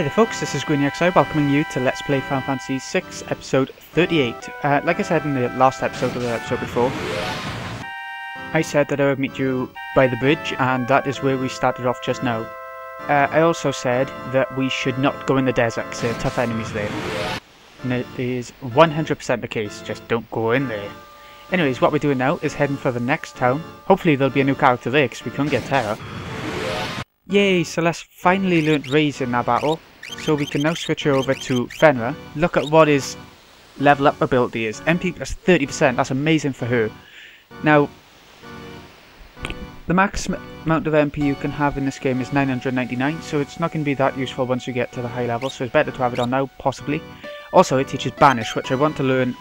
Hey there folks, this is GreenXI welcoming you to Let's Play Final Fantasy VI episode 38. Like I said in the last episode or the episode before, I said that I would meet you by the bridge, and that is where we started off just now. I also said that we should not go in the desert because there are tough enemies there. And it is 100% the case, just don't go in there. Anyways, what we're doing now is heading for the next town. Hopefully there'll be a new character there because we couldn't get Terra. Yay, Celeste finally learnt Raise in that battle, so we can now switch her over to Fenra. Look at what his level up ability is. MP plus 30%, that's amazing for her. Now, the max amount of MP you can have in this game is 999, so it's not going to be that useful once you get to the high level, so it's better to have it on now, possibly. Also, it teaches Banish, which I want to learn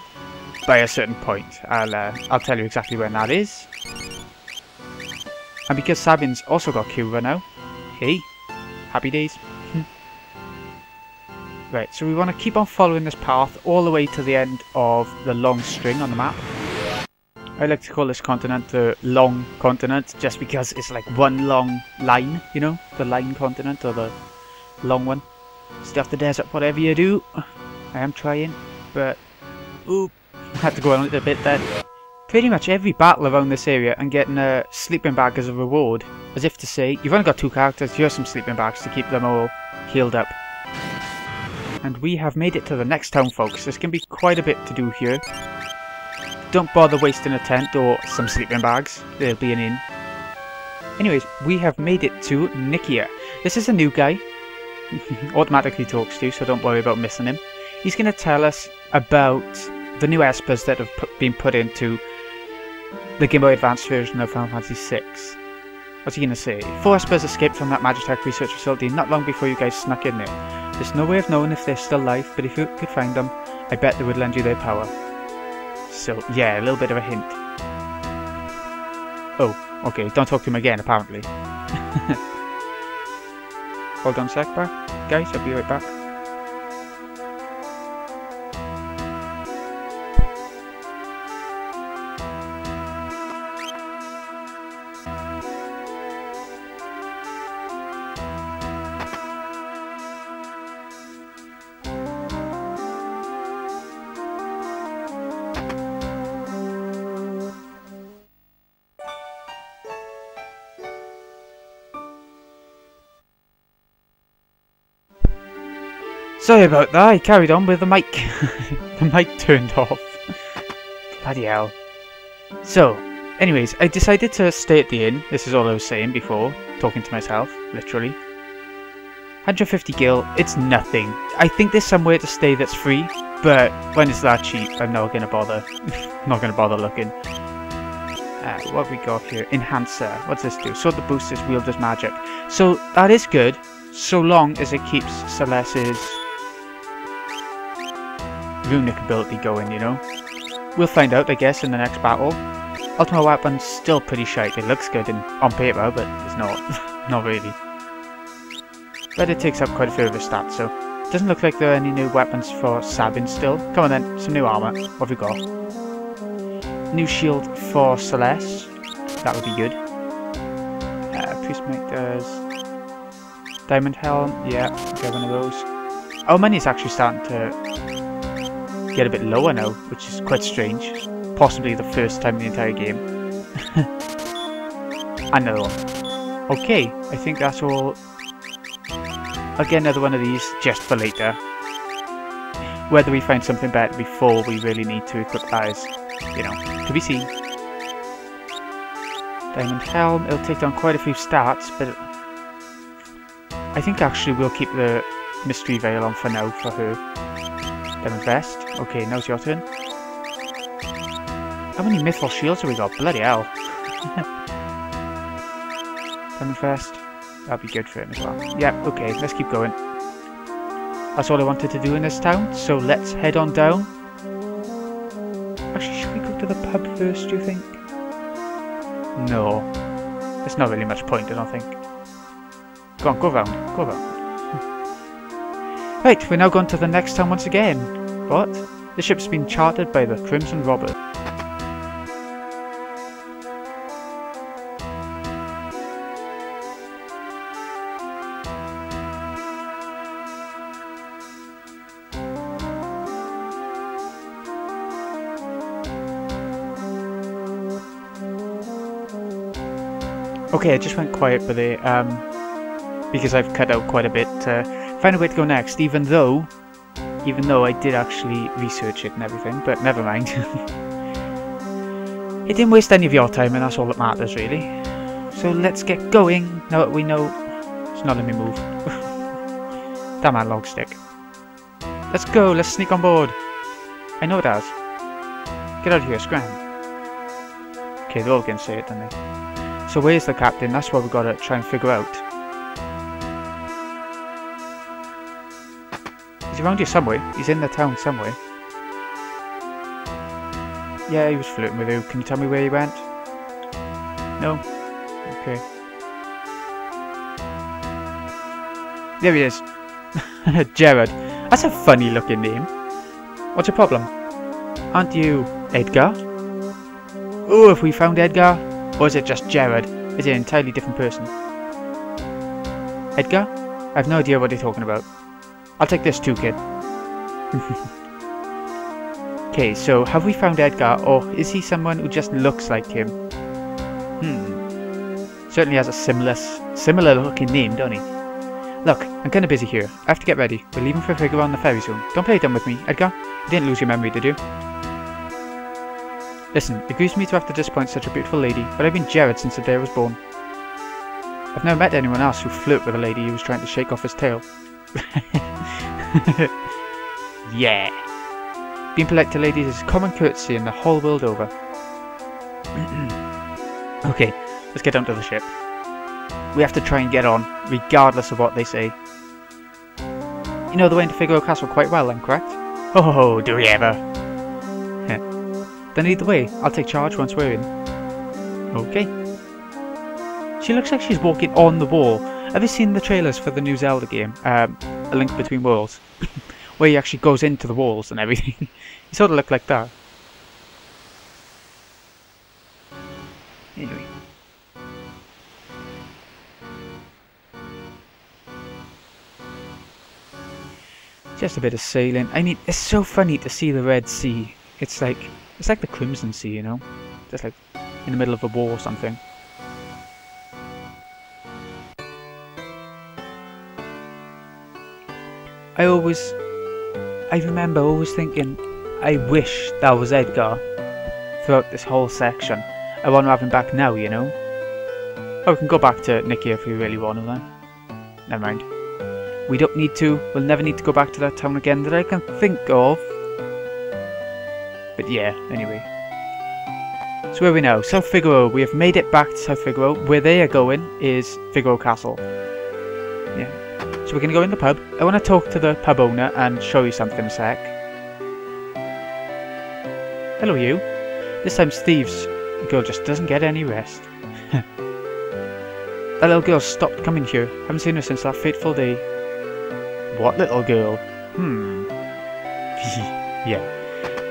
by a certain point. I'll tell you exactly when that is. And because Sabin's also got Cura now, hey, happy days. Right, so we want to keep on following this path all the way to the end of the long string on the map. I like to call this continent the long continent, just because it's like one long line, you know? The line continent, or the long one. Stuff the desert, whatever you do. I am trying, but... Oop, I had to go on a little bit then. Pretty much every battle around this area and getting a sleeping bag as a reward. As if to say, you've only got 2 characters, here's some sleeping bags to keep them all healed up. And we have made it to the next town, folks. There's going to be quite a bit to do here. Don't bother wasting a tent or some sleeping bags. There'll be an inn. Anyways, we have made it to Nikeah. This is a new guy. Automatically talks to, so don't worry about missing him. He's going to tell us about the new espers that have been put into the Game Boy Advance version of Final Fantasy VI. What's he going to say? 4 espers escaped from that Magitech research facility not long before you guys snuck in there. There's no way of knowing if they're still alive, but if you could find them, I bet they would lend you their power. So, yeah, a little bit of a hint. Oh, okay, don't talk to him again, apparently. Hold on a sec, guys, I'll be right back. Sorry about that, I carried on with the mic. The mic turned off. Bloody hell. So, anyways, I decided to stay at the inn. This is all I was saying before, talking to myself, literally. 150 gil, it's nothing. I think there's somewhere to stay that's free, but when it's that cheap, I'm not going to bother. Not going to bother looking. What have we got here? Enhancer. What's this do? Sword that boosts its wielder's magic. So, that is good, so long as it keeps Celeste's runic ability going, you know. We'll find out, I guess, in the next battle. Ultimate weapon's still pretty shite. It looks good on paper, but it's not. Not really. But it takes up quite a few of his stats, so it doesn't look like there are any new weapons for Sabin still. Come on then, some new armor. What have we got? New shield for Celeste. That would be good. Priestmate does. Diamond helm. Yeah, get one of those. Our money's actually starting to get a bit lower now, which is quite strange. Possibly the first time in the entire game. Another one. Okay, I think that's all. I'll get another one of these just for later. Whether we find something better before we really need to equip that is, you know, to be seen. Diamond helm, it'll take down quite a few stats, but I think actually we'll keep the mystery veil on for now for her. Diamond vest. Okay, now's your turn. How many mythal shields have we got? Bloody hell. Diamond vest. That'll be good for him as well. Yeah, okay, let's keep going. That's all I wanted to do in this town, so let's head on down. Actually, should we go to the pub first, do you think? No. There's not really much point, I don't think. Go on, go round. Go round. Right, we're now going to the next town once again. What? The ship's been chartered by the Crimson Robber. Okay, I just went quiet for there, because I've cut out quite a bit to find a way to go next, even though I did actually research it and everything, but never mind. It didn't waste any of your time, and that's all that matters, really. So let's get going, now that we know... It's not letting me move. Damn that log stick. Let's go, let's sneak on board. I know it has. Get out of here, scram. Okay, they're all gonna say it, don't they? So where's the captain? That's what we've got to try and figure out. Is he around here somewhere? He's in the town somewhere. Yeah, he was flirting with you. Can you tell me where he went? No? Okay. There he is. Gerad. That's a funny looking name. What's your problem? Aren't you Edgar? Oh, have we found Edgar? Or is it just Gerad? Is it an entirely different person? Edgar? I have no idea what you're talking about. I'll take this too, kid. Okay, so have we found Edgar, or is he someone who just looks like him? Certainly has a similar looking name, don't he? Look, I'm kinda busy here. I have to get ready. We're leaving for Figaro on the ferry soon. Don't play dumb with me, Edgar. You didn't lose your memory, did you? Listen, it grieves me to have to disappoint such a beautiful lady, but I've been Gerad since the day I was born. I've never met anyone else who flirt with a lady who was trying to shake off his tail. Yeah. Being polite to ladies is common courtesy in the whole world over. Okay, let's get down to the ship. We have to try and get on, regardless of what they say. You know the way into Figaro Castle quite well, then, correct? Oh, do we ever? Then either way, I'll take charge once we're in. Okay. She looks like she's walking on the wall. Have you seen the trailers for the new Zelda game, A Link Between Worlds? Where he actually goes into the walls and everything. He sort of looked like that. Anyway. Just a bit of sailing. I mean, it's so funny to see the Red Sea. It's like the Crimson Sea, you know? Just like in the middle of a war or something. I remember always thinking, I wish that was Edgar throughout this whole section. I want to have him back now, you know? Oh, we can go back to Nikeah if we really want to then. Never mind. We don't need to. We'll never need to go back to that town again that I can think of. But yeah, anyway. So where are we now? South Figaro. We have made it back to South Figaro. Where they are going is Figaro Castle. Yeah. So we're going to go in the pub. I want to talk to the pub owner and show you something a sec. Hello you. This time Steve's girl just doesn't get any rest. That little girl stopped coming here. Haven't seen her since that fateful day. What little girl? Yeah.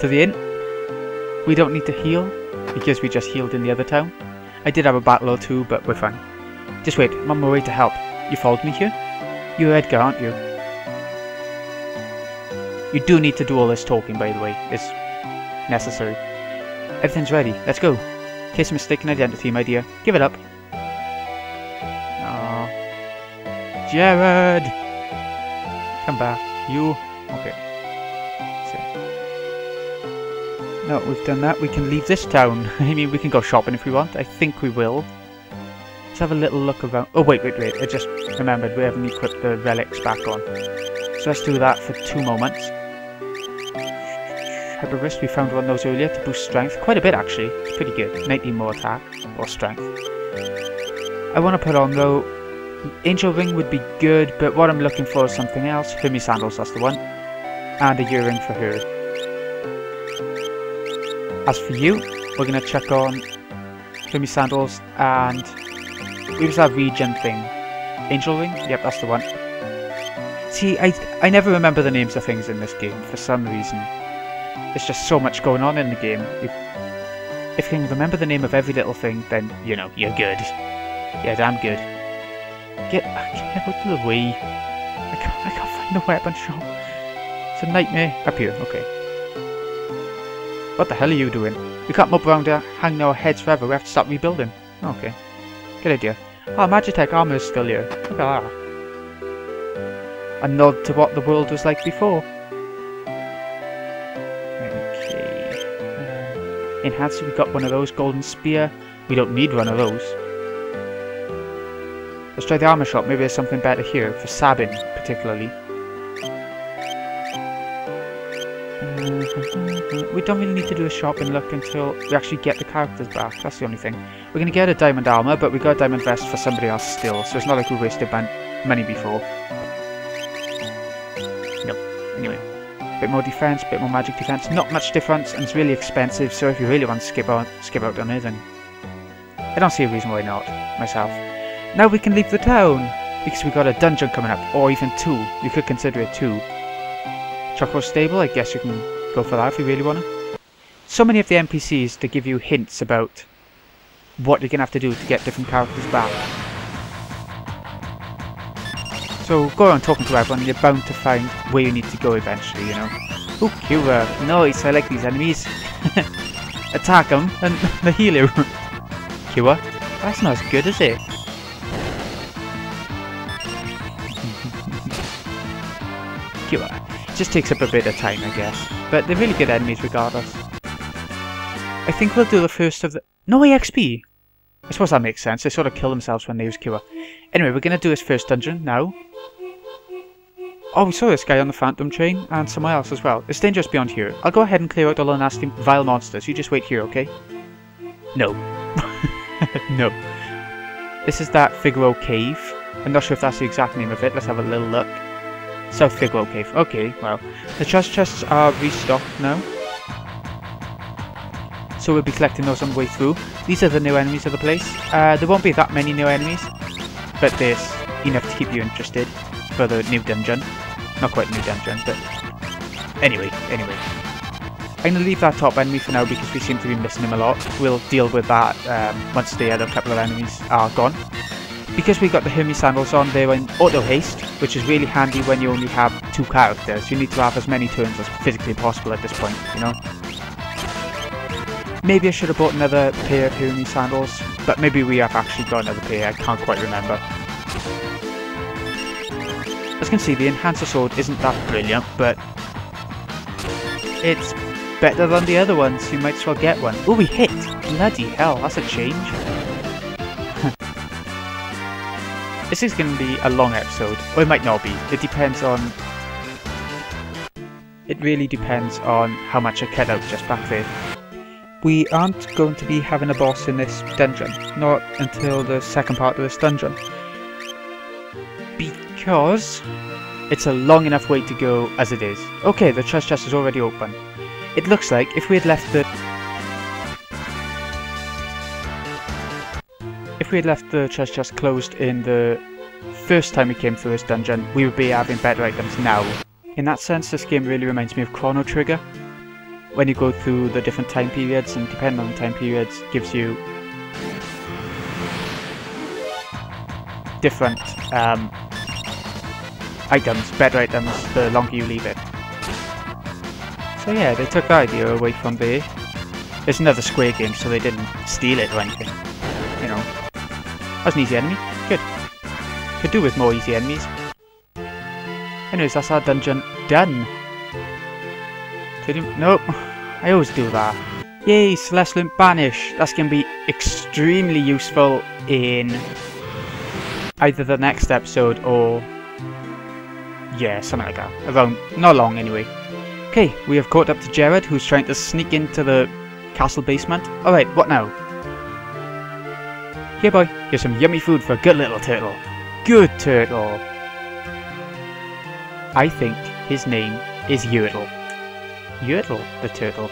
To the inn. We don't need to heal, because we just healed in the other town. I did have a battle or two, but we're fine. Just wait, I'm on my way to help. You followed me here? You're Edgar, aren't you? You do need to do all this talking, by the way. It's necessary. Everything's ready. Let's go. Case of mistaken identity, my dear. Give it up. Aww. Gerad! Come back. You... Okay. No, we've done that. We can leave this town. I mean, we can go shopping if we want. I think we will. Let's have a little look around. Oh, wait. I just remembered we haven't equipped the relics back on. So let's do that for 2 moments. Hyper wrist, we found one of those earlier to boost strength. Quite a bit, actually. It's pretty good. 19 more attack. Or strength. I want to put on, though, Angel Ring would be good, but what I'm looking for is something else. Hermes Sandals, that's the one. And a earring for her. As for you, we're going to check on Hermes Sandals and we just have regen thing. Angel Ring? Yep, that's the one. See, I never remember the names of things in this game for some reason. There's just so much going on in the game. If you can remember the name of every little thing, then, you know, you're good. Yeah, damn good. Get out of the way. I can't find the weapon shop. It's a nightmare. Up here, okay. What the hell are you doing? We can't mope around here hanging our heads forever. We have to start rebuilding. Okay. Good idea. Oh, Magitech armor is still here. Look at that. A nod to what the world was like before. Okay. Enhanced, we got one of those. Golden spear. We don't need one of those. Let's try the armor shop. Maybe there's something better here for Sabin, particularly. We don't really need to do a shop and look until we actually get the characters back. That's the only thing. We're going to get a diamond armor, but we got a diamond vest for somebody else still, so it's not like we wasted money before. Nope. Anyway, bit more defense, bit more magic defense. Not much difference, and it's really expensive. So if you really want to skip out on it, then I don't see a reason why not. Myself. Now we can leave the town because we got a dungeon coming up, or even 2. You could consider it 2. Choco Stable, I guess you can go for that if you really want to. So many of the NPCs to give you hints about what you're going to have to do to get different characters back. So go around talking to everyone, you're bound to find where you need to go eventually, you know. Ooh, Kira. Nice, I like these enemies. Attack them and they heal you. Kira, that's not as good, is it? Kira. Just takes up a bit of time, I guess. But they're really good enemies regardless. I think we'll do the first of the... No EXP! I suppose that makes sense. They sort of kill themselves when they use Kira. Anyway, we're going to do his first dungeon now. Oh, we saw this guy on the Phantom Train and somewhere else as well. It's dangerous beyond here. I'll go ahead and clear out all the nasty, vile monsters. You just wait here, okay? No. No. This is that Figaro Cave. I'm not sure if that's the exact name of it. Let's have a little look. South Figaro Cave. Okay, well. The treasure chests are restocked now. So we'll be collecting those on the way through. These are the new enemies of the place. There won't be that many new enemies. But there's enough to keep you interested for the new dungeon. Not quite new dungeon, but... Anyway. I'm going to leave that top enemy for now because we seem to be missing him a lot. We'll deal with that once the other couple of enemies are gone. Because we got the Hermes sandals on, they're in auto haste, which is really handy when you only have 2 characters. You need to have as many turns as physically possible at this point, you know? Maybe I should have bought another pair of Hermes sandals, but maybe we have actually got another pair, I can't quite remember. As you can see, the Enhancer Sword isn't that brilliant, but it's better than the other ones, you might as well get one. Oh, we hit! Bloody hell, that's a change. This is going to be a long episode, or it might not be. It depends on... It really depends on how much I cut out just back there. We aren't going to be having a boss in this dungeon, not until the second part of this dungeon. Because it's a long enough way to go as it is. Okay, the treasure chest is already open. It looks like if we had left the... If we had left the treasure chest closed in the first time we came through this dungeon, we would be having better items now. In that sense, this game really reminds me of Chrono Trigger. When you go through the different time periods, and depending on the time periods, gives you different items, better items, the longer you leave it. So yeah, they took that idea away from there. There's another Square game, so they didn't steal it or anything. You know. That's an easy enemy. Good. Could do with more easy enemies. Anyways, that's our dungeon done. Nope. I always do that. Yay, Celestial Banish. That's going to be extremely useful in either the next episode or... yeah, something like that. Around... not long anyway. Okay, we have caught up to Gerad, who's trying to sneak into the castle basement. Alright, what now? Here boy, here's some yummy food for a good little turtle. Good turtle. I think his name is Yertle. Yertle, the turtle.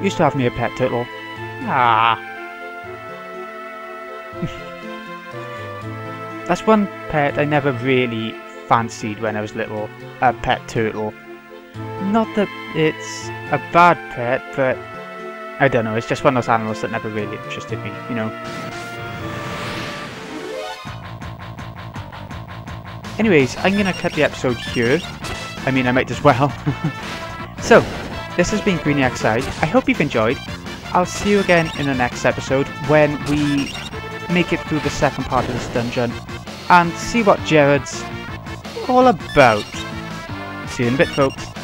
Used to have me a pet turtle. Ah. That's one pet I never really fancied when I was little. A pet turtle. Not that it's a bad pet, but I don't know, it's just one of those animals that never really interested me, you know. Anyways, I'm gonna cut the episode here. I mean, I might as well. So, this has been GreenyXI. I hope you've enjoyed. I'll see you again in the next episode when we make it through the second part of this dungeon and see what Gerad's all about. See you in a bit, folks.